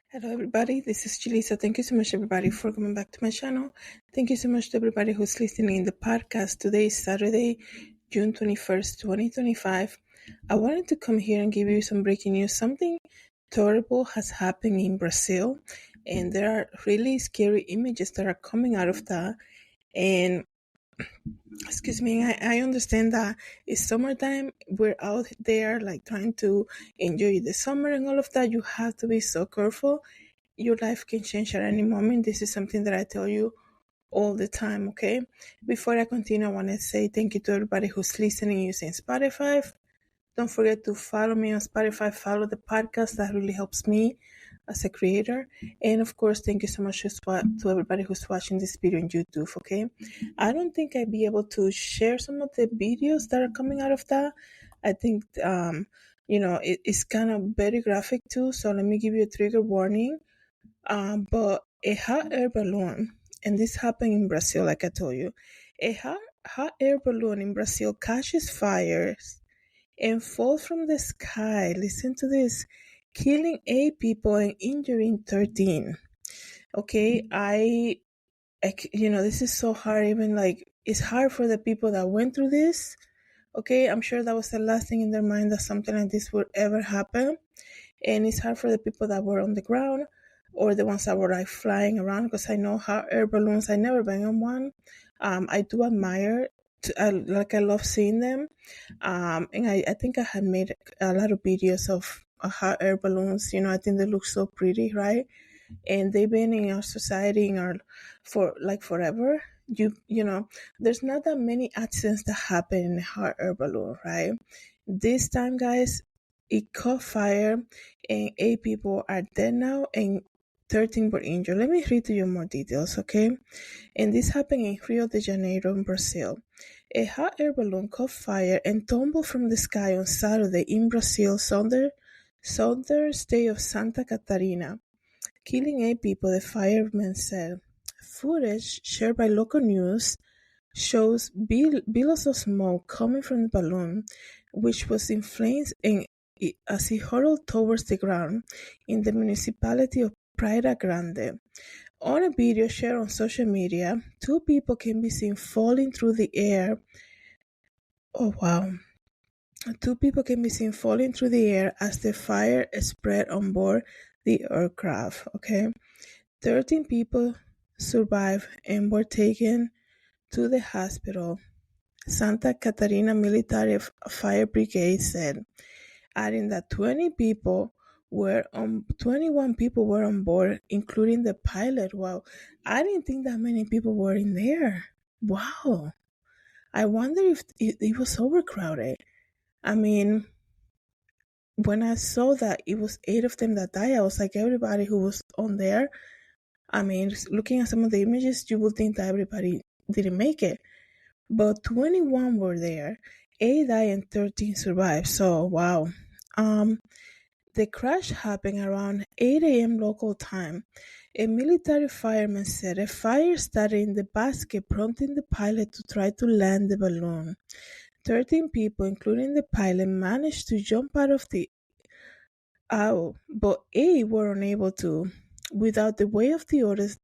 Hello, everybody. This is Julissa. Thank you so much, everybody, for coming back to my channel. Thank you so much to everybody who's listening in the podcast. Today is Saturday, June 21st, 2025. I wanted to come here and give you some breaking news. Something terrible has happened in Brazil, and there are really scary images that are coming out of that. And excuse me, I understand that it's summertime. We're out there like trying to enjoy the summer and all of that. You have to be so careful. Your life can change at any moment. This is something that I tell you all the time, okay? Before I continue, I want to say thank you to everybody who's listening using Spotify. Don't forget to follow me on Spotify, follow the podcast. That really helps me as a creator. And of course, thank you so much to everybody who's watching this video on YouTube, okay? I don't think I'd be able to share some of the videos that are coming out of that. I think, it's kind of very graphic too. So let me give you a trigger warning. But a hot air balloon, and this happened in Brazil, like I told you, a hot air balloon in Brazil catches fires and falls from the sky. Listen to this, killing 8 people and injuring 13. Okay, this is so hard. Even like it's hard for the people that went through this. Okay, I'm sure that was the last thing in their mind that something like this would ever happen. And it's hard for the people that were on the ground or the ones that were like flying around, because I know how air balloons, I never been on one. I do admire, I love seeing them. And I think I had made a lot of videos of hot air balloons. I think they look so pretty, right? And they've been in our society for like forever. There's not that many accidents that happen in a hot air balloon, right? This time, guys, it caught fire and 8 people are dead now and 13 were injured. Let me read to you more details, okay? And this happened in Rio de Janeiro, in Brazil. A hot air balloon caught fire and tumbled from the sky on Saturday in Brazil's southern state of Santa Catarina, killing 8 people, the firemen said. Footage shared by local news shows billows of smoke coming from the balloon, which was in flames as it hurtled towards the ground in the municipality of Praia Grande. On a video shared on social media, 2 people can be seen falling through the air. Oh wow. 2 people can be seen falling through the air as the fire spread on board the aircraft. Okay. 13 people survived and were taken to the hospital, Santa Catarina Military Fire Brigade said, adding that 21 people were on board, including the pilot. Wow, I didn't think that many people were in there. Wow. I wonder if it was overcrowded. I mean, when I saw that it was 8 of them that died, I was like, everybody who was on there. I mean, looking at some of the images, you would think that everybody didn't make it. But 21 were there. 8 died and 13 survived. So, wow. The crash happened around 8 a.m. local time. A military fireman said a fire started in the basket, prompting the pilot to try to land the balloon. 13 people, including the pilot, managed to jump out of the aisle, but 8 were unable to. Without the weight of the others,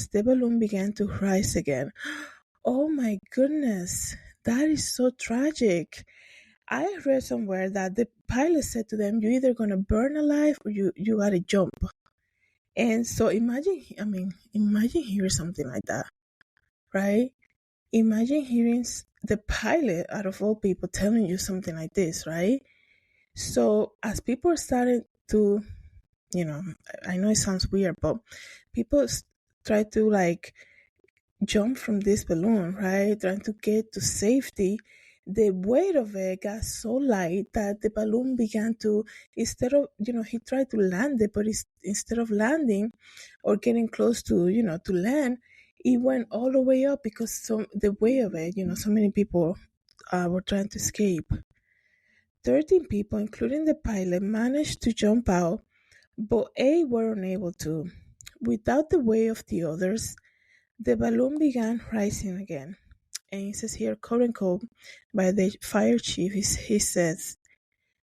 the balloon began to rise again. Oh my goodness, that is so tragic. I read somewhere that the pilot said to them, you're either gonna burn alive or you gotta jump. And so imagine hearing something like that, right? Imagine hearing the pilot, out of all people, telling you something like this, right? So as people started to, I know it sounds weird, but people try to like jump from this balloon, right? Trying to get to safety. The weight of it got so light that the balloon began to, instead of, he tried to land it, but instead of landing or getting close to, to land, it went all the way up because the weight of it, so many people were trying to escape. 13 people, including the pilot, managed to jump out, but 8 were unable to. Without the weight of the others, the balloon began rising again. And it says here, quote unquote, by the fire chief, he says,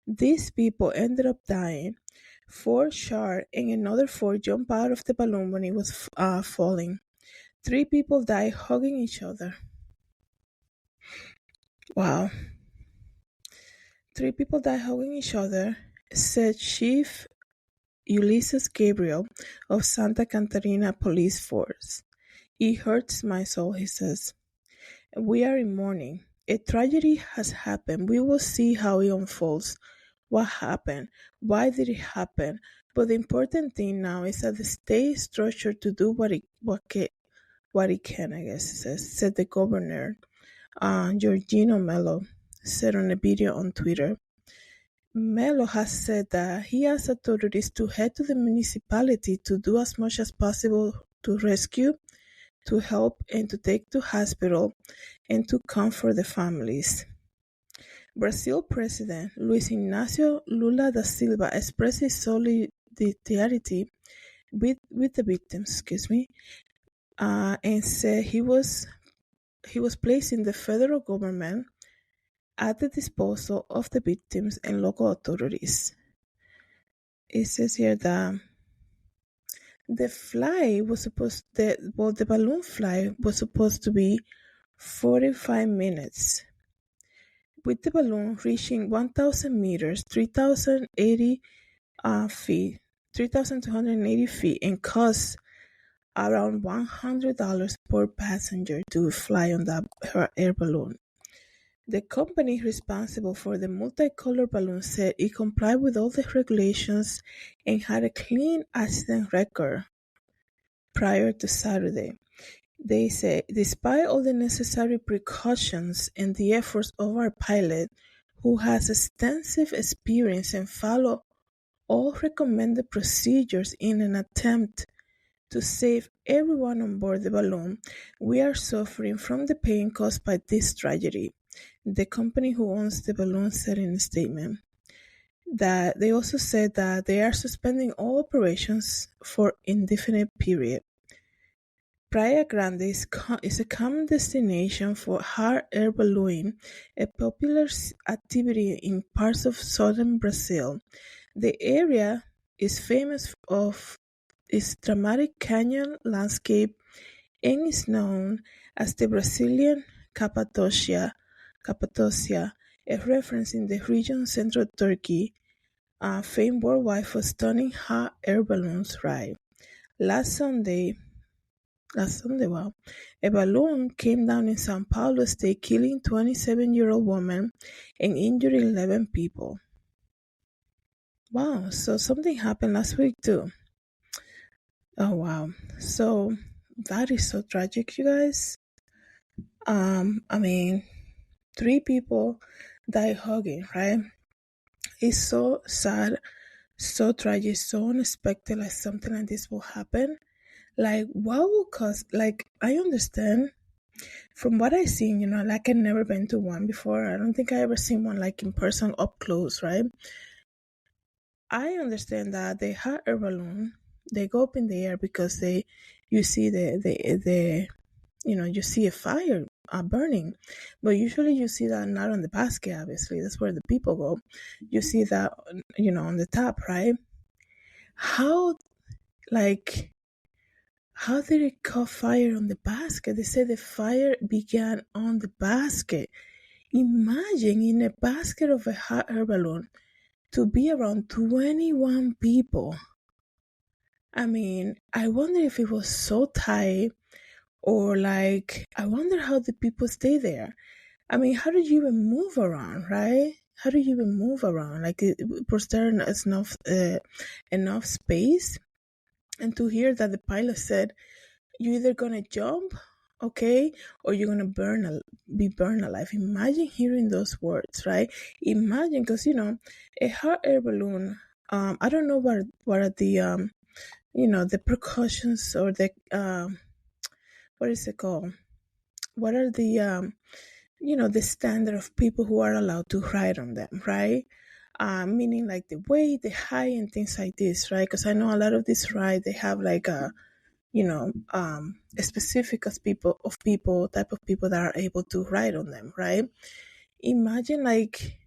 these people ended up dying, 4 shot and another 4 jumped out of the balloon when it was falling. 3 people died hugging each other. Wow. 3 people died hugging each other, said Chief Ulysses Gabriel of Santa Catarina Police Force. It hurts my soul, he says. We are in mourning. A tragedy has happened. We will see how it unfolds. What happened? Why did it happen? But the important thing now is that the state is structured to do what it can, I guess, said the governor, Giorgino Mello, said on a video on Twitter. Mello has said that he asked authorities to head to the municipality to do as much as possible to rescue, to help, and to take to hospital and to comfort the families. Brazil President Luis Ignacio Lula da Silva expressed his solidarity with the victims, and said he was placing the federal government at the disposal of the victims and local authorities. It says here that the balloon flight was supposed to be 45 minutes, with the balloon reaching 1,000 meters, 3,080 feet, 3,280 feet, and cost around $100 per passenger to fly on that air balloon. The company responsible for the multicolored balloon said it complied with all the regulations and had a clean accident record prior to Saturday. They say, despite all the necessary precautions and the efforts of our pilot, who has extensive experience and follow all recommended procedures in an attempt to save everyone on board the balloon, we are suffering from the pain caused by this tragedy. The company who owns the balloon said in a statement that they also said that they are suspending all operations for indefinite period. Praia Grande is a common destination for hot air ballooning, a popular activity in parts of southern Brazil. The area is famous of its dramatic canyon landscape and is known as the Brazilian Cappadocia, a reference in the region central Turkey, famed worldwide for stunning hot air balloons ride. Last Sunday, wow, a balloon came down in Sao Paulo state, killing 27-year-old woman and injuring 11 people. Wow, so something happened last week too. Oh wow. So that is so tragic, you guys. I mean, 3 people died hugging, right? It's so sad, so tragic, so unexpected, like something like this will happen. Like, what will cause, like, I understand from what I've seen, like I've never been to one before. I don't think I ever seen one like in person up close, right? I understand that they hot air balloon, they go up in the air because you see you see a fire burning, but usually you see that not on the basket. Obviously, that's where the people go. You see that on the top, right? How like how did it caught fire on the basket? They say the fire began on the basket. Imagine in a basket of a hot air balloon to be around 21 people. I mean, I wonder if it was so tight, or like, I wonder how the people stay there. I mean, how do you even move around, right? How do you even move around? Like, was there enough space? And to hear that the pilot said, "You either gonna jump, okay, or you're gonna be burned alive." Imagine hearing those words, right? Imagine, because a hot air balloon. I don't know what are the the precautions, or the what is it called? What are the the standard of people who are allowed to ride on them, right? Meaning like the weight, the height, and things like this, right? Because I know a lot of these rides, they have like a specific type of people that are able to ride on them, right? Imagine like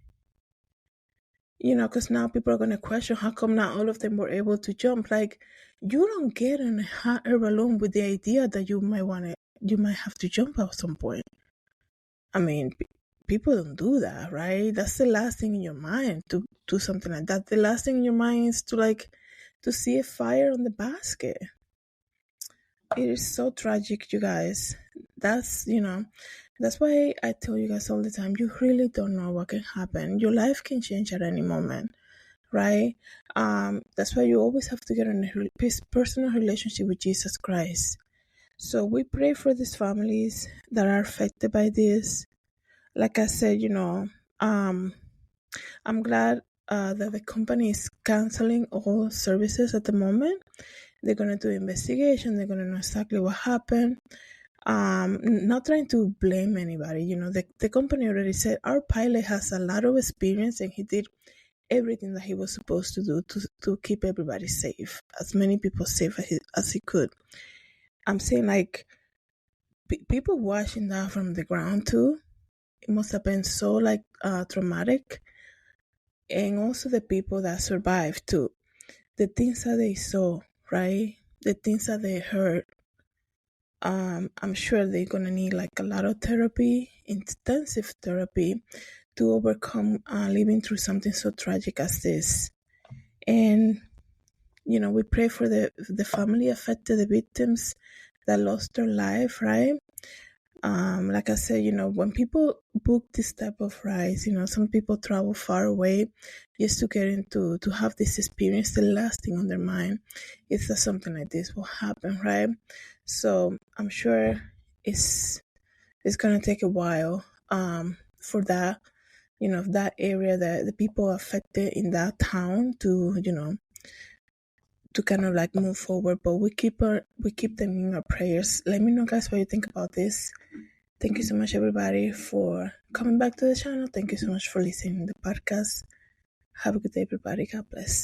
Because now people are going to question how come not all of them were able to jump. Like, you don't get in a hot air balloon with the idea that you might have to jump at some point. I mean, people don't do that, right? That's the last thing in your mind to do something like that. The last thing in your mind is to see a fire on the basket. It is so tragic, you guys. That's why I tell you guys all the time, you really don't know what can happen. Your life can change at any moment, right? That's why you always have to get in a personal relationship with Jesus Christ. So we pray for these families that are affected by this. Like I said, I'm glad that the company is canceling all services at the moment. They're going to do investigation. They're going to know exactly what happened. Not trying to blame anybody. The company already said our pilot has a lot of experience and he did everything that he was supposed to do to keep everybody safe, as many people safe as he could. I'm saying, like, people watching that from the ground too, it must have been so, like, traumatic. And also the people that survived too, the things that they saw, right? The things that they heard. I'm sure they're gonna need like a lot of therapy, intensive therapy, to overcome living through something so tragic as this. And we pray for the family affected, the victims that lost their life, right? Like I said, when people book this type of rides, some people travel far away just to get into to have this experience. The last thing on their mind is that something like this will happen, right? So I'm sure it's gonna take a while for that, that area, the people affected in that town to kind of like move forward. But we keep them in our prayers. Let me know, guys, what you think about this. Thank you so much, everybody, for coming back to the channel. Thank you so much for listening to the podcast. Have a good day, everybody. God bless.